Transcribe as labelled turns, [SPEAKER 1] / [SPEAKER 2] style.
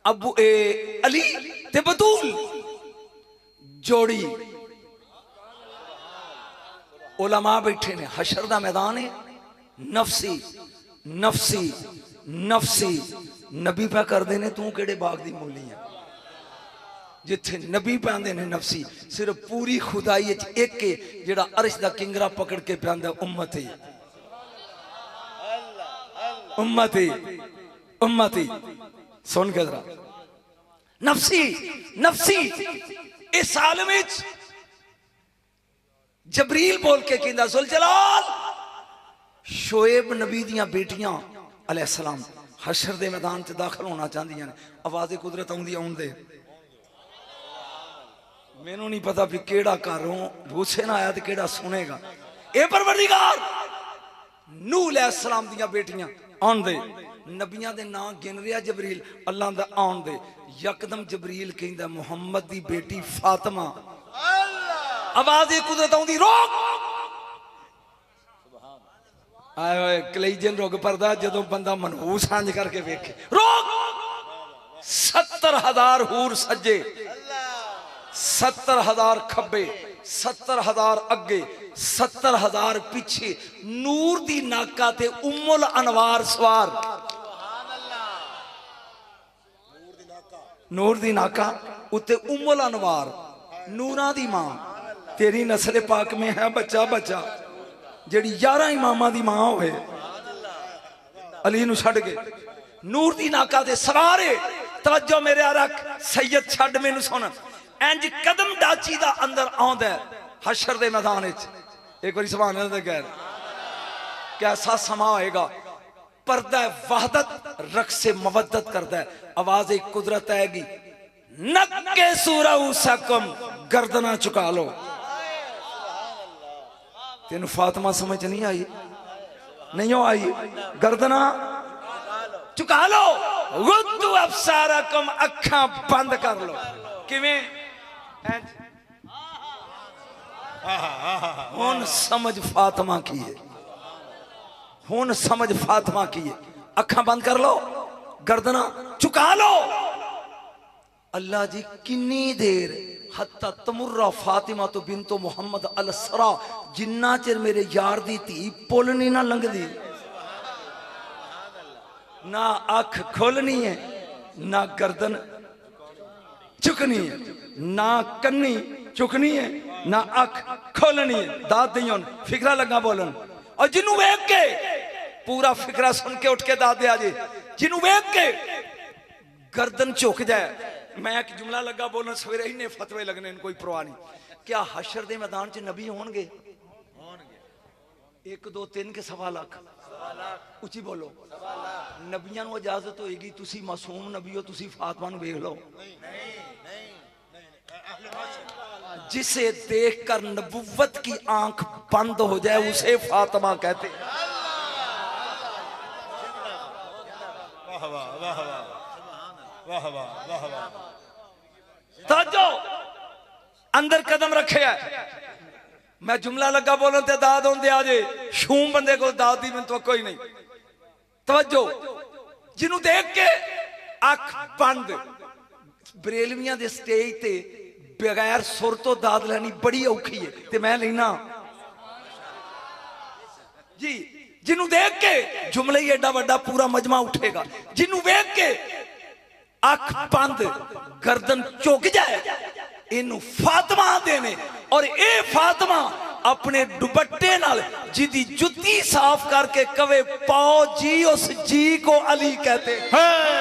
[SPEAKER 1] अबू अली ते बतूल जोड़ी उलमा बैठे ने, हशर दा मैदान है, नफसी नफसी नफसी नबी पा करते ने, तू केड़े बाग दी मूली है जिथे नबी पांदे ने नफसी। सिर्फ पूरी खुदाई एक के जेड़ा अर्श दा किंगरा पकड़ के पांदा उम्मती उम्मती उम्मती। सुन के जरा नफसी नफसी। इस आलम विच जबरील बोल के कहंदा जुलजलाल शोएब नबी दियां बेटियां अलैहिस्सलाम हशर दे मैदान च दाखिल होना चाहदियां ने। आवाज़ कुदरत आउंदी आउण दे, मैनू नहीं पता भी केड़ा घर भूसे ना आया तो केड़ा सुनेगा। ए परवरदिगार नूह अलैहिस्सलाम दियां बेटियां आउण दे, नबियां दे नाम गिन रहा जबरील, अल्लाह दा आउण दे। यकदम जबरील कहंदा मुहम्मद दी बेटी फातिमा। आवाज़ कुदरत आउंदी रोक। आए होए कलेजन रुग परदा जदों बंदा मनहूस सांझ करके वेखे। रोक। 70,000 हूर सज्जे, 70,000 खब्बे, 70,000 अगे, 70,000 पिछे, नूर दी नाका ते उम्मुल अनवार सवार। नूर दी नाका उत्ते उम्मुल अनवार नूरा दी मां। तेरी नस्ल पाक में है बच्चा बच्चा जेड़ी 11 इमामा दी मां होए, अली नू छड़ के नूर दी नाका ते सवारे। तवज्जो मेरे रख सैयद छड़ मैनू सुन। इंज कदम डाची दा अंदर आंदा हशर दे मैदान विच। एक बारी सुभान अल्लाह कह, कैसा समा होएगा। पर्दा वहदत रख से मवद्दत करता है। आवाज एक कुदरत आएगी, नक्के सूरउसकुम गर्दना चुका लो। तेन फातिमा समझ नहीं आई, नहीं हो आई। गर्दना चुका लो, गुद्दू अबसारकुम अखा बंद कर लो। किवें हुन समझ फातिमा की है, हुन समझ फातिमा की है। अखा बंद कर लो, गर्दना चुका लो। अल्लाह जी किन्नी देर हत्ता तमुर्रा फातिमा तो बिनतो मुहम्मद अलसरा, जिन्ना चिर मेरे यार दी धी पुल नहीं ना लंघदी, ना अख खोलनी है, ना गर्दन चुकनी है, ना कन्नी चुकनी है, ना अख खोलनी है। दाद दी फिक्रा लगा बोलन। और जिन्हों वेख के पूरा फिक्रा सुन के उठ के दाद दे आजे। जिन्हों वेख के गर्दन झुक जाए। मैं एक जुमला लगा बोलन, सवेरे ही ने फतवे लगने, कोई परवाह नहीं। क्या हशर दे मैदान च नबी होंगे? 1 2 3 के 1.25 लाख। उची बोलो। नबियां नूं इजाजत होएगी, तुसी मासूम नबी हो, तुसी फातिमा नूं वेख लो। जिसे देखकर नबुव्वत की आंख बंद हो जाए उसे फातिमा कहते। तो अंदर कदम रखे है। मैं जुमला लगा बोलन ते दाद होंदे आजे। शूम बंदे को दाद दी मैनूं तो कोई नहीं। तवज्जो, जिन्हों देख के अख बंद। बरेलवियां दे स्टेज ते बगैर सुर तो दाद लैनी बड़ी औखी है, ते मैं लेना जी। जिन्हों देख के जुमले ही एडा वड्डा पूरा मजमा उठेगा। जिन्हों देख के अख बंद गर्दन झुक जाए, इनू फातिमा देने। और ये फातिमा अपने दुपट्टे नाल जिदी जुत्ती साफ करके कवे पाओ जी, उस जी को अली कहते हैं।